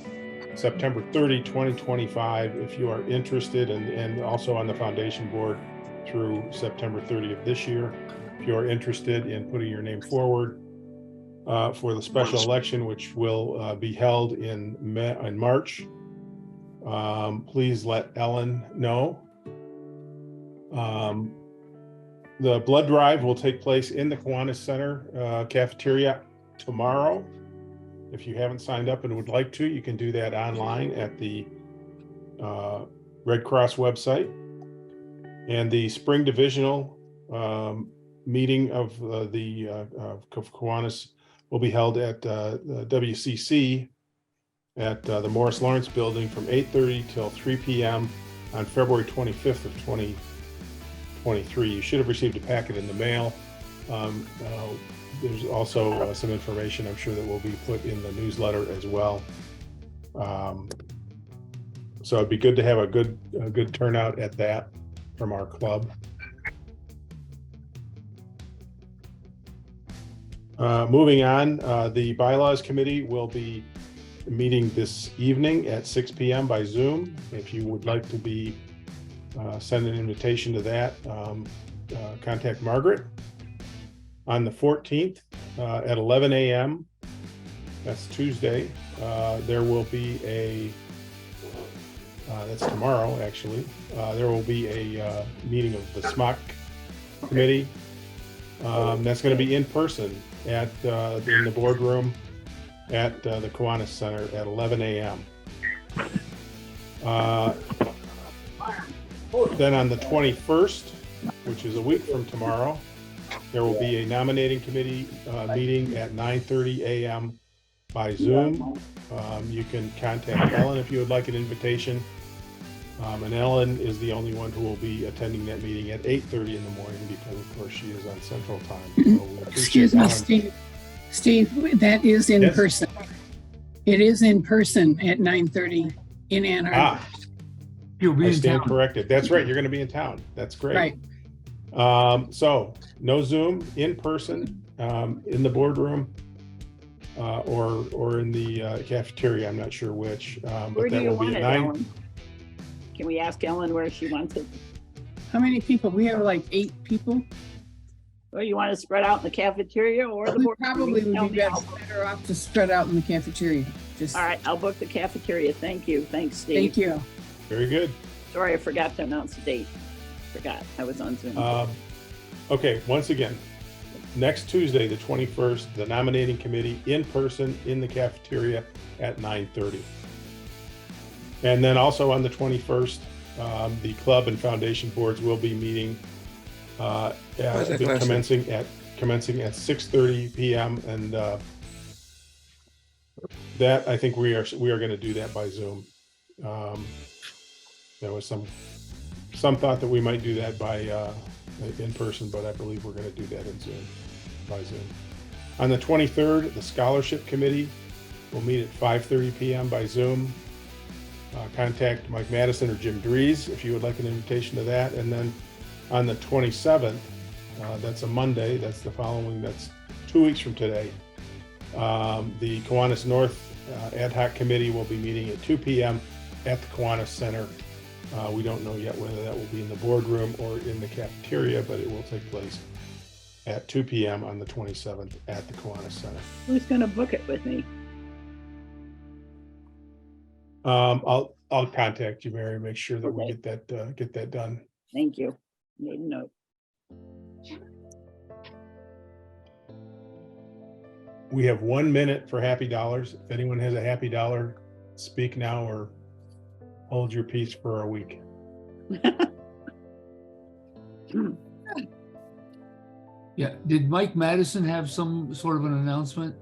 D: September 30, 2025. If you are interested, and also on the foundation board through September 30 of this year, if you are interested in putting your name forward for the special election, which will be held in March, please let Ellen know. The blood drive will take place in the Kiwanis Center cafeteria tomorrow. If you haven't signed up and would like to, you can do that online at the Red Cross website. And the spring divisional meeting of the Kiwanis will be held at the WCC at the Morris Lawrence building from 8:30 till 3 p.m. on February 25th of 2023. You should have received a packet in the mail. There's also some information I'm sure that will be put in the newsletter as well. So it'd be good to have a good turnout at that from our club. Moving on, the bylaws committee will be meeting this evening at 6 p.m. by Zoom. If you would like to be send an invitation to that, contact Margaret. On the 14th at 11 a.m., that's Tuesday, there will be that's tomorrow actually, there will be a meeting of the SMOC committee. That's going to be in person at in the boardroom at the Kiwanis Center at 11 a.m. Then on the 21st, which is a week from tomorrow, there will be a nominating committee meeting at 9:30 a.m. by Zoom. You can contact Ellen if you would like an invitation. And Ellen is the only one who will be attending that meeting at 8:30 in the morning because, of course, she is on Central Time. So
L: excuse me, Steve. Steve, that is in person. It is in person at 9:30 in Ann Arbor.
E: You'll be
D: I
E: in
D: stand
E: town.
D: corrected. That's right. You're going to be in town. That's great.
L: Right.
D: So no Zoom, in person, in the boardroom, or in the cafeteria. I'm not sure which.
N: Where
D: but
N: do
D: that
N: you
D: will
N: want
D: be
N: it,
D: at 9.
N: Ellen? Can we ask Ellen where she wants it?
L: How many people? We have like 8 people.
N: Well, you want to spread out in the cafeteria or the
L: We
N: board?
L: probably
N: Tell
L: would be
N: me.
L: better off to spread out in the cafeteria. Just
N: All right, I'll book the cafeteria. Thank you. Thanks, Steve.
L: thank you.
D: Very good.
N: Sorry, I forgot to announce the date. Forgot. I was on Zoom.
D: Okay, once again, next Tuesday, the 21st, the nominating committee in person in the cafeteria at 9:30. And then also on the 21st, the club and foundation boards will be meeting commencing at 6:30 p.m. and that I think we are going to do that by Zoom. There was some thought that we might do that by in person, but I believe we're going to do that by Zoom. On the 23rd, the scholarship committee will meet at 5:30 p.m. by Zoom. Contact Mike Madison or Jim Dries if you would like an invitation to that. And then on the 27th, that's a Monday, that's 2 weeks from today, the Kiwanis North Ad Hoc Committee will be meeting at 2 p.m. at the Kiwanis Center. We don't know yet whether that will be in the boardroom or in the cafeteria, but it will take place at 2 p.m. on the 27th at the Kiwanis Center.
N: Who's going to book it with me?
D: I'll contact you, Mary, make sure that we get that done.
N: Thank you. Made a note.
D: We have 1 minute for happy dollars. If anyone has a happy dollar, speak now or hold your peace for a week.
O: Yeah, did Mike Madison have some sort of an announcement?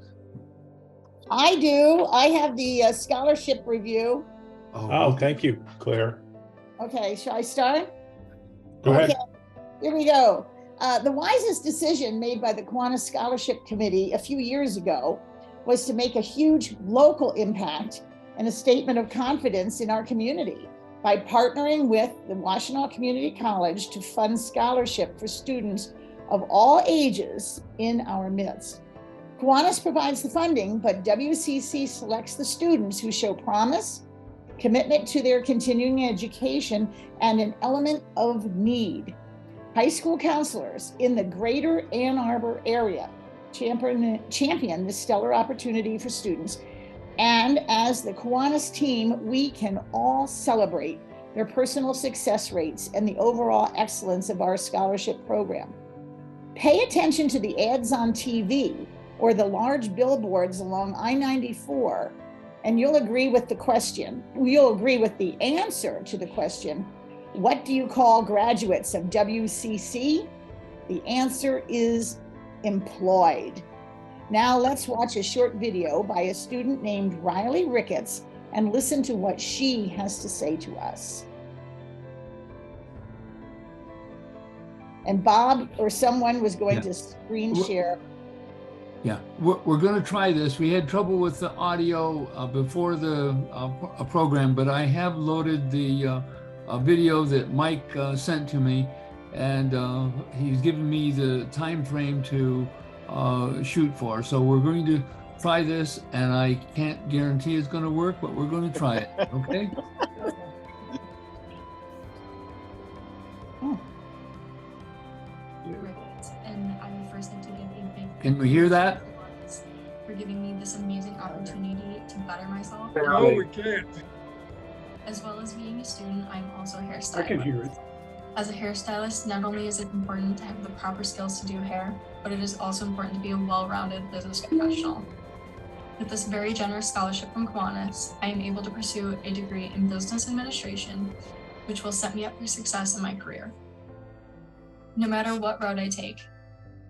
P: I do. I have the scholarship review.
D: Oh, thank you, Claire.
P: Okay, shall I start?
D: Go ahead.
P: Here we go. The wisest decision made by the Kiwanis Scholarship Committee a few years ago was to make a huge local impact and a statement of confidence in our community by partnering with the Washtenaw Community College to fund scholarship for students of all ages in our midst. Kiwanis provides the funding, but WCC selects the students who show promise, commitment to their continuing education, and an element of need. High school counselors in the greater Ann Arbor area champion this stellar opportunity for students. And as the Kiwanis team, we can all celebrate their personal success rates and the overall excellence of our scholarship program. Pay attention to the ads on TV or the large billboards along I-94, and you'll agree with the question. You'll agree with the answer to the question, what do you call graduates of WCC? The answer is employed. Now let's watch a short video by a student named Riley Ricketts and listen to what she has to say to us. And Bob or someone was going to screen share.
O: Yeah, we're going to try this. We had trouble with the audio before the program, but I have loaded the video that Mike sent to me, and he's given me the time frame to shoot for. So we're going to try this, and I can't guarantee it's going to work, but we're going to try it. Okay.
Q: And I would first like to give a big
O: Can we hear that?
Q: for giving me this amazing opportunity to better myself.
H: No, we can't.
Q: As well as being a student, I'm also a hairstylist.
D: I can hear it.
Q: As a hairstylist, not only is it important to have the proper skills to do hair, but it is also important to be a well-rounded business professional. With this very generous scholarship from Kiwanis, I am able to pursue a degree in business administration, which will set me up for success in my career. No matter what road I take,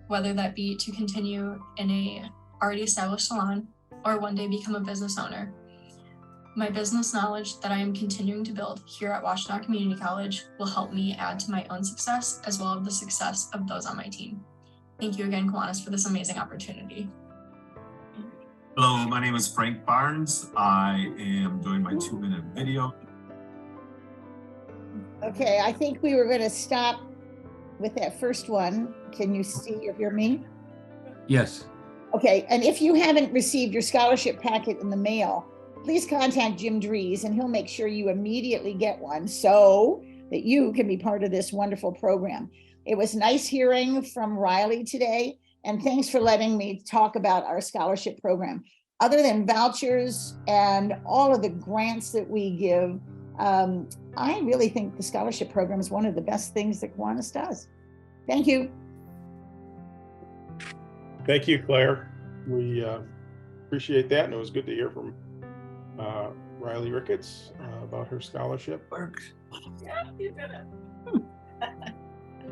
Q: whether that be to continue in a already established salon or one day become a business owner, my business knowledge that I am continuing to build here at Washtenaw Community College will help me add to my own success as well as the success of those on my team. Thank you again, Kiwanis, for this amazing opportunity.
R: Hello, my name is Frank Barnes. I am doing my 2-minute video.
P: Okay, I think we were going to stop with that first one. Can you see or hear me?
O: Yes.
P: Okay, and if you haven't received your scholarship packet in the mail, please contact Jim Dries and he'll make sure you immediately get one so that you can be part of this wonderful program. It was nice hearing from Riley today, and thanks for letting me talk about our scholarship program. Other than vouchers and all of the grants that we give, I really think the scholarship program is one of the best things that Kiwanis does. Thank you.
D: Thank you, Claire. We appreciate that, and it was good to hear from Riley Ricketts about her scholarship.
O: Works.
C: Yeah, you did it.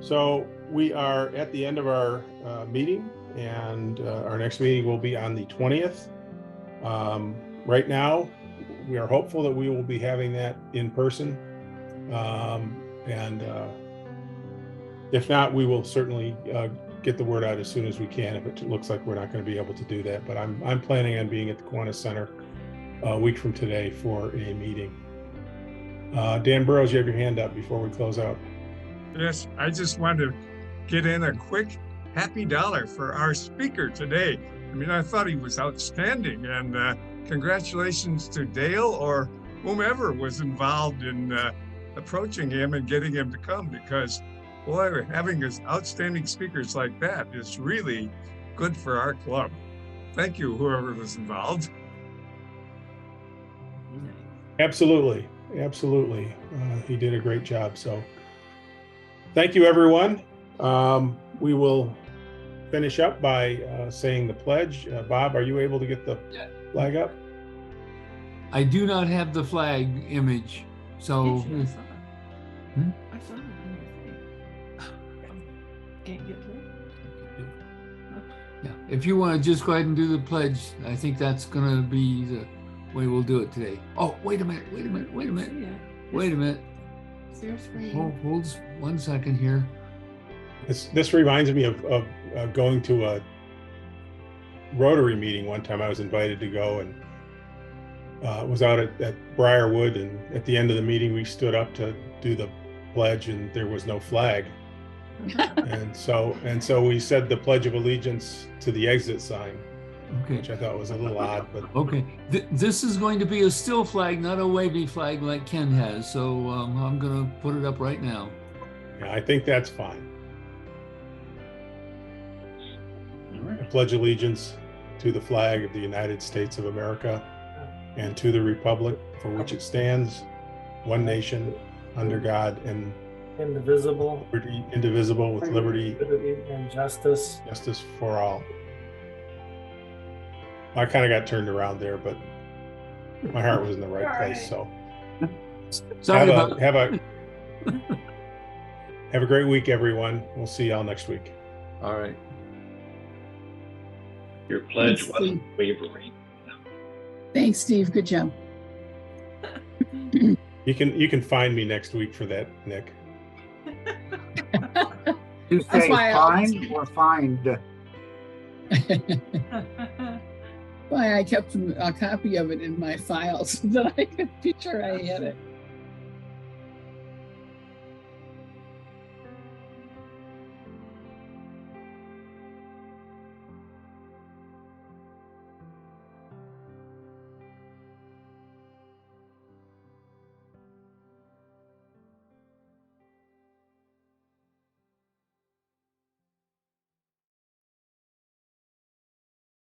D: So we are at the end of our meeting, and our next meeting will be on the 20th. Right now, we are hopeful that we will be having that in person. And if not, we will certainly get the word out as soon as we can if it looks like we're not going to be able to do that. But I'm planning on being at the Kiwanis Center a week from today for a meeting. Dan Burrows, you have your hand up before we close out.
H: Yes, I just wanted to get in a quick happy dollar for our speaker today. I mean, I thought he was outstanding, and congratulations to Dale or whomever was involved in approaching him and getting him to come, because boy, having outstanding speakers like that is really good for our club. Thank you, whoever was involved.
D: Absolutely. Absolutely. He did a great job. So Thank you, everyone. We will finish up by saying the pledge. Bob, are you able to get the flag up?
O: I do not have the flag image, so.
C: I saw it on your thing. Can't get to it.
O: Yeah, if you want to just go ahead and do the pledge, I think that's gonna be the way we'll do it today. Oh, wait a minute. Wait a minute.
C: Is there a screen?
O: Hold 1 second here.
D: This reminds me of going to a Rotary meeting one time. I was invited to go, and was out at Briarwood, and at the end of the meeting we stood up to do the pledge, and there was no flag. and so we said the Pledge of Allegiance to the exit sign, which I thought was a little odd. But
O: okay, this is going to be a still flag, not a wavy flag like Ken has. So I'm going to put it up right now.
D: Yeah, I think that's fine. I pledge allegiance to the flag of the United States of America and to the republic for which it stands, one nation, under God, and
S: indivisible
D: with liberty
S: and justice
D: for all. I kind of got turned around there, but my heart was in the right place. So
O: Sorry
D: have a great week, everyone. We'll see y'all next week.
O: All right.
I: Your pledge wasn't wavering.
L: Thanks, Steve. Good job.
D: You can find me next week for that, Nick.
E: You say find or find?
L: Why I kept a copy of it in my files so that I could be sure I had it.